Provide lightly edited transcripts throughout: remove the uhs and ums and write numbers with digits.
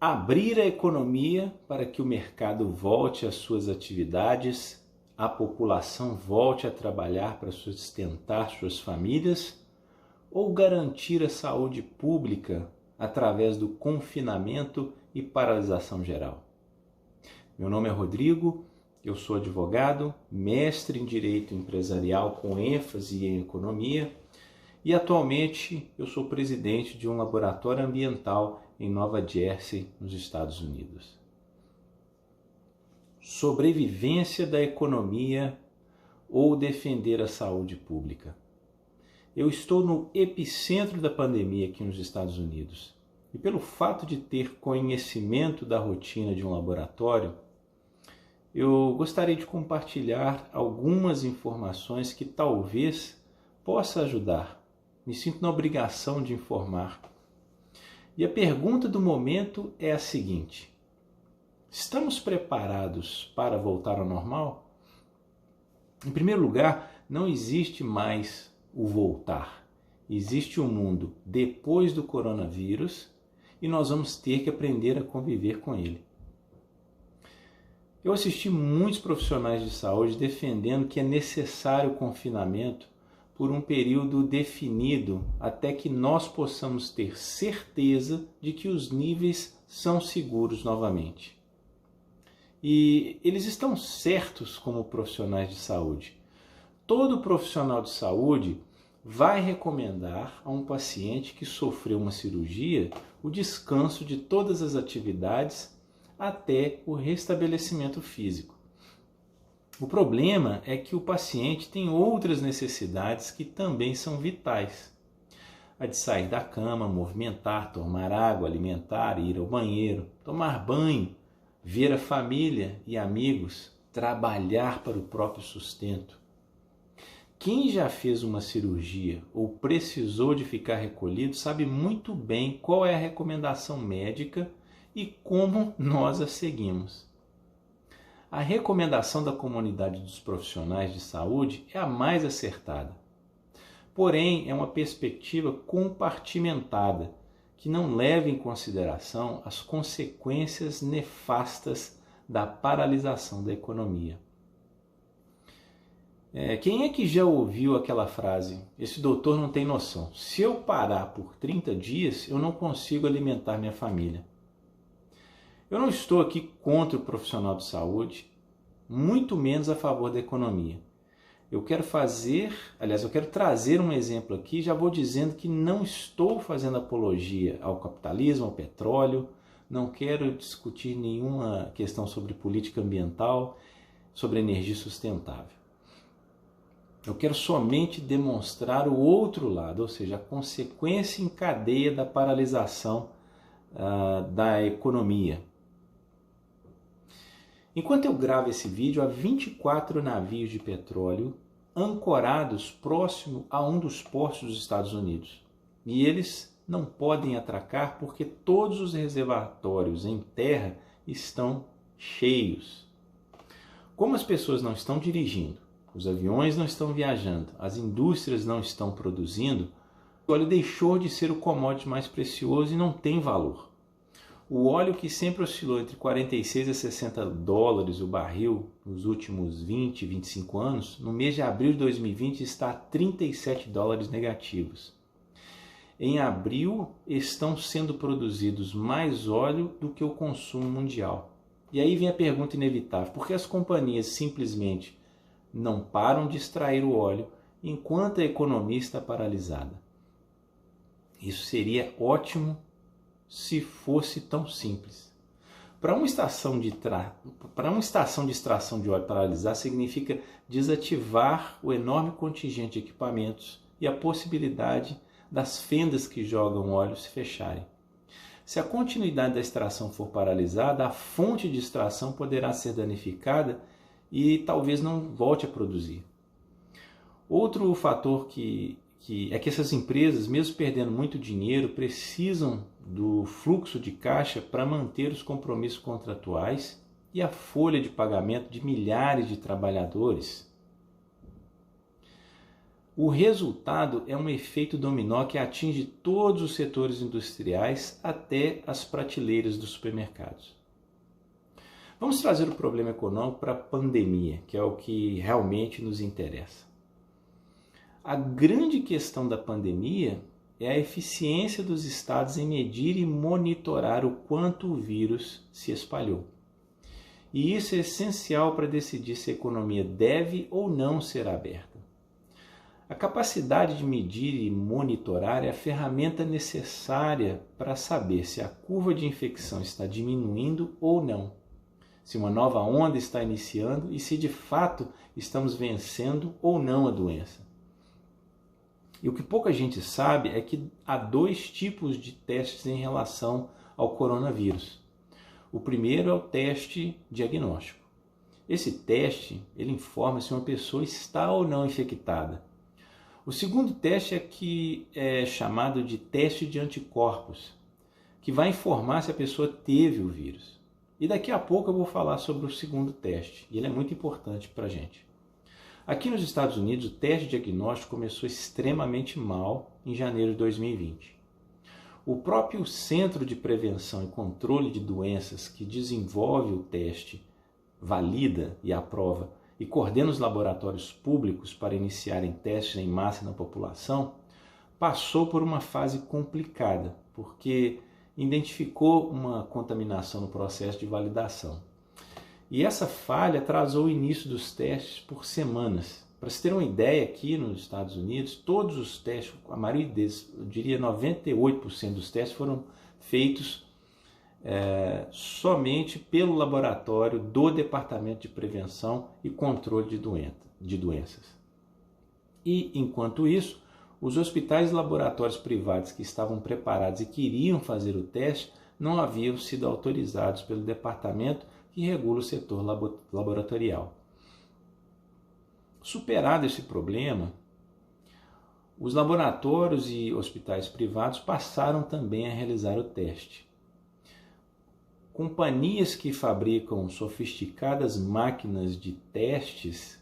abrir a economia para que o mercado volte às suas atividades, a população volte a trabalhar para sustentar suas famílias, ou garantir a saúde pública através do confinamento e paralisação geral? Meu nome é Rodrigo, eu sou advogado, mestre em Direito Empresarial com ênfase em Economia e atualmente eu sou presidente de um laboratório ambiental em Nova Jersey, nos Estados Unidos. Sobrevivência da economia ou defender a saúde pública? Eu estou no epicentro da pandemia aqui nos Estados Unidos e pelo fato de ter conhecimento da rotina de um laboratório, eu gostaria de compartilhar algumas informações que talvez possa ajudar. Me sinto na obrigação de informar. E a pergunta do momento é a seguinte: estamos preparados para voltar ao normal? Em primeiro lugar, não existe mais o voltar. Existe um mundo depois do coronavírus e nós vamos ter que aprender a conviver com ele. Eu assisti muitos profissionais de saúde defendendo que é necessário o confinamento por um período definido até que nós possamos ter certeza de que os níveis são seguros novamente. E eles estão certos como profissionais de saúde. Todo profissional de saúde vai recomendar a um paciente que sofreu uma cirurgia o descanso de todas as atividades até o restabelecimento físico. O problema é que o paciente tem outras necessidades que também são vitais. A de sair da cama, movimentar, tomar água, alimentar, ir ao banheiro, tomar banho, ver a família e amigos, trabalhar para o próprio sustento. Quem já fez uma cirurgia ou precisou de ficar recolhido sabe muito bem qual é a recomendação médica e como nós a seguimos. A recomendação da comunidade dos profissionais de saúde é a mais acertada. Porém, é uma perspectiva compartimentada, que não leva em consideração as consequências nefastas da paralisação da economia. Quem é que já ouviu aquela frase: esse doutor não tem noção, se eu parar por 30 dias, eu não consigo alimentar minha família? Eu não estou aqui contra o profissional de saúde, muito menos a favor da economia. Eu quero trazer um exemplo aqui, já vou dizendo que não estou fazendo apologia ao capitalismo, ao petróleo, não quero discutir nenhuma questão sobre política ambiental, sobre energia sustentável. Eu quero somente demonstrar o outro lado, ou seja, a consequência em cadeia da paralisação da economia. Enquanto eu gravo esse vídeo, há 24 navios de petróleo ancorados próximo a um dos portos dos Estados Unidos. E eles não podem atracar porque todos os reservatórios em terra estão cheios. Como as pessoas não estão dirigindo, os aviões não estão viajando, as indústrias não estão produzindo, o óleo deixou de ser o commodity mais precioso e não tem valor. O óleo, que sempre oscilou entre 46 a 60 dólares o barril nos últimos 20, 25 anos, no mês de abril de 2020 está a 37 dólares negativos. Em abril estão sendo produzidos mais óleo do que o consumo mundial. E aí vem a pergunta inevitável: por que as companhias simplesmente não param de extrair o óleo enquanto a economia está paralisada? Isso seria ótimo se fosse tão simples. Para uma estação de extração de óleo paralisar, significa desativar o enorme contingente de equipamentos e a possibilidade das fendas que jogam óleo se fecharem. Se a continuidade da extração for paralisada, a fonte de extração poderá ser danificada e talvez não volte a produzir. Outro fator é que essas empresas, mesmo perdendo muito dinheiro, precisam do fluxo de caixa para manter os compromissos contratuais e a folha de pagamento de milhares de trabalhadores. O resultado é um efeito dominó que atinge todos os setores industriais até as prateleiras dos supermercados. Vamos trazer o problema econômico para a pandemia, que é o que realmente nos interessa. A grande questão da pandemia é a eficiência dos estados em medir e monitorar o quanto o vírus se espalhou. E isso é essencial para decidir se a economia deve ou não ser aberta. A capacidade de medir e monitorar é a ferramenta necessária para saber se a curva de infecção está diminuindo ou não, se uma nova onda está iniciando e se de fato estamos vencendo ou não a doença. E o que pouca gente sabe é que há 2 tipos de testes em relação ao coronavírus. O primeiro é o teste diagnóstico. Esse teste ele informa se uma pessoa está ou não infectada. O segundo teste é chamado de teste de anticorpos, que vai informar se a pessoa teve o vírus. E daqui a pouco eu vou falar sobre o segundo teste, e ele é muito importante para a gente. Aqui nos Estados Unidos, o teste diagnóstico começou extremamente mal em janeiro de 2020. O próprio Centro de Prevenção e Controle de Doenças, que desenvolve o teste, valida e aprova e coordena os laboratórios públicos para iniciarem testes em massa na população, passou por uma fase complicada, porque identificou uma contaminação no processo de validação. E essa falha atrasou o início dos testes por semanas. Para se ter uma ideia, aqui nos Estados Unidos, todos os testes, a maioria deles, eu diria 98% dos testes foram feitos somente pelo laboratório do Departamento de Prevenção e Controle de Doenças. E, enquanto isso, os hospitais e laboratórios privados que estavam preparados e queriam fazer o teste não haviam sido autorizados pelo departamento que regula o setor laboratorial. Superado esse problema, os laboratórios e hospitais privados passaram também a realizar o teste. Companhias que fabricam sofisticadas máquinas de testes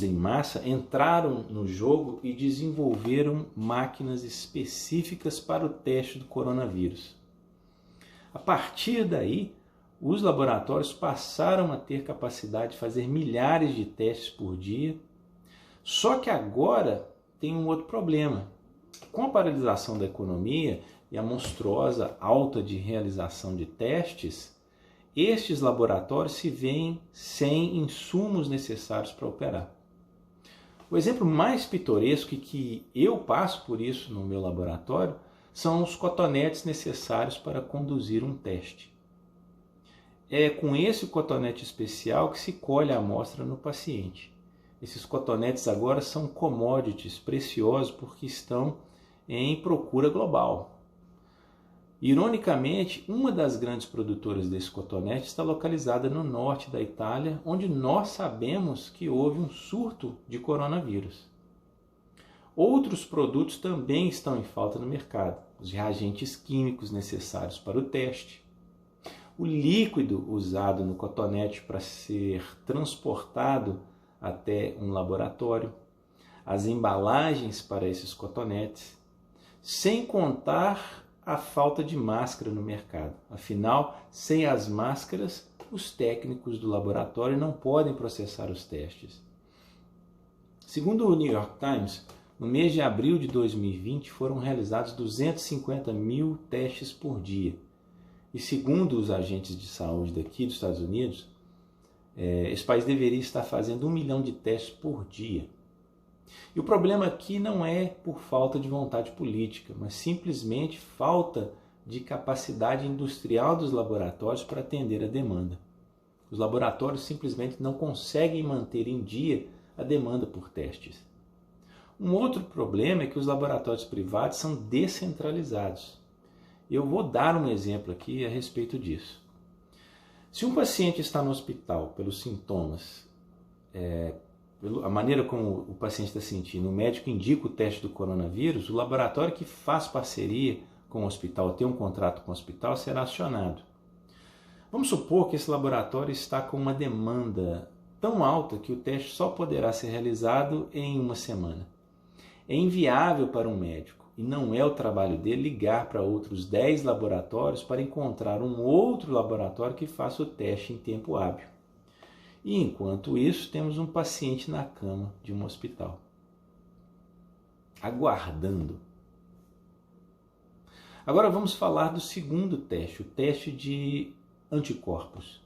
em massa, entraram no jogo e desenvolveram máquinas específicas para o teste do coronavírus. A partir daí, os laboratórios passaram a ter capacidade de fazer milhares de testes por dia, só que agora tem um outro problema. Com a paralisação da economia e a monstruosa alta de realização de testes, estes laboratórios se veem sem insumos necessários para operar. O exemplo mais pitoresco, e que eu passo por isso no meu laboratório, são os cotonetes necessários para conduzir um teste. É com esse cotonete especial que se colhe a amostra no paciente. Esses cotonetes agora são commodities preciosos porque estão em procura global. Ironicamente, uma das grandes produtoras desse cotonete está localizada no norte da Itália, onde nós sabemos que houve um surto de coronavírus. Outros produtos também estão em falta no mercado, os reagentes químicos necessários para o teste, o líquido usado no cotonete para ser transportado até um laboratório, as embalagens para esses cotonetes, sem contar a falta de máscara no mercado. Afinal, sem as máscaras, os técnicos do laboratório não podem processar os testes. Segundo o New York Times, no mês de abril de 2020 foram realizados 250 mil testes por dia. E segundo os agentes de saúde daqui dos Estados Unidos, esse país deveria estar fazendo 1 milhão de testes por dia. E o problema aqui não é por falta de vontade política, mas simplesmente falta de capacidade industrial dos laboratórios para atender a demanda. Os laboratórios simplesmente não conseguem manter em dia a demanda por testes. Um outro problema é que os laboratórios privados são descentralizados. Eu vou dar um exemplo aqui a respeito disso. Se um paciente está no hospital pelos sintomas, a maneira como o paciente está sentindo, o médico indica o teste do coronavírus, o laboratório que faz parceria com o hospital, tem um contrato com o hospital, será acionado. Vamos supor que esse laboratório está com uma demanda tão alta que o teste só poderá ser realizado em uma semana. É inviável para um médico, e não é o trabalho dele ligar para outros 10 laboratórios para encontrar um outro laboratório que faça o teste em tempo hábil. E enquanto isso, temos um paciente na cama de um hospital, aguardando. Agora vamos falar do segundo teste, o teste de anticorpos.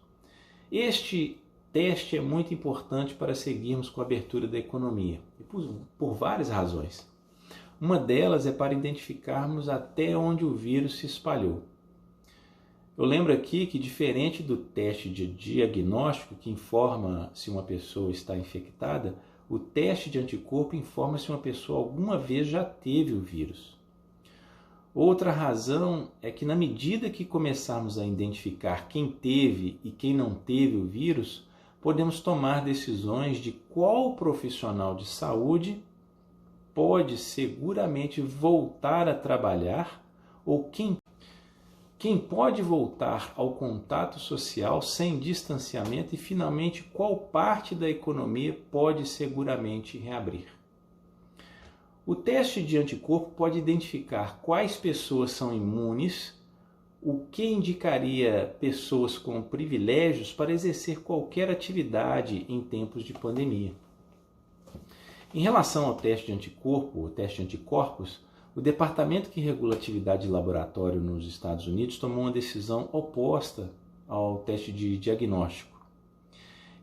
Este teste é muito importante para seguirmos com a abertura da economia, e por várias razões. Uma delas é para identificarmos até onde o vírus se espalhou. Eu lembro aqui que, diferente do teste de diagnóstico, que informa se uma pessoa está infectada, o teste de anticorpo informa se uma pessoa alguma vez já teve o vírus. Outra razão é que, na medida que começarmos a identificar quem teve e quem não teve o vírus, podemos tomar decisões de qual profissional de saúde pode seguramente voltar a trabalhar ou quem pode voltar ao contato social sem distanciamento e, finalmente, qual parte da economia pode seguramente reabrir. O teste de anticorpo pode identificar quais pessoas são imunes, o que indicaria pessoas com privilégios para exercer qualquer atividade em tempos de pandemia. Em relação ao teste de anticorpo, o teste de anticorpos, o departamento que regula a atividade de laboratório nos Estados Unidos tomou uma decisão oposta ao teste de diagnóstico.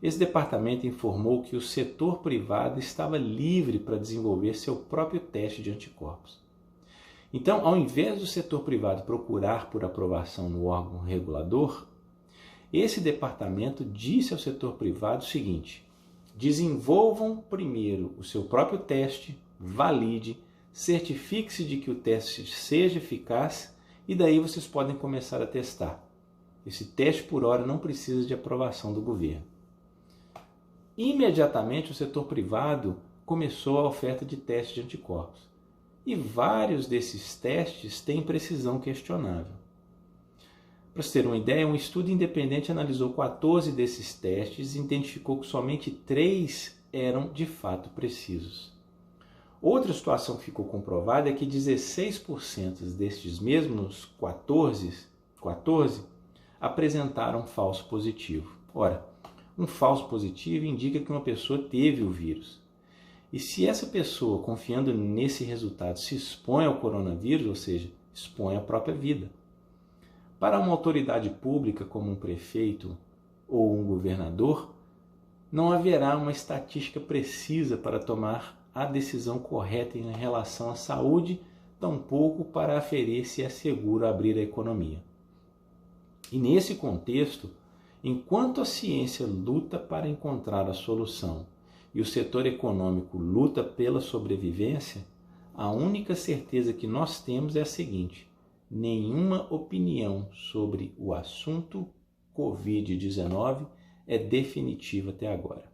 Esse departamento informou que o setor privado estava livre para desenvolver seu próprio teste de anticorpos. Então, ao invés do setor privado procurar por aprovação no órgão regulador, esse departamento disse ao setor privado o seguinte: desenvolvam primeiro o seu próprio teste, valide, certifique-se de que o teste seja eficaz e daí vocês podem começar a testar. Esse teste por hora não precisa de aprovação do governo. Imediatamente o setor privado começou a oferta de testes de anticorpos. E vários desses testes têm precisão questionável. Para você ter uma ideia, um estudo independente analisou 14 desses testes e identificou que somente 3 eram de fato precisos. Outra situação que ficou comprovada é que 16% destes mesmos 14 apresentaram falso positivo. Ora, um falso positivo indica que uma pessoa teve o vírus. E se essa pessoa, confiando nesse resultado, se expõe ao coronavírus, ou seja, expõe a própria vida. Para uma autoridade pública como um prefeito ou um governador, não haverá uma estatística precisa para tomar a decisão correta em relação à saúde, tampouco para aferir se é seguro abrir a economia. E nesse contexto, enquanto a ciência luta para encontrar a solução e o setor econômico luta pela sobrevivência, a única certeza que nós temos é a seguinte: nenhuma opinião sobre o assunto Covid-19 é definitiva até agora.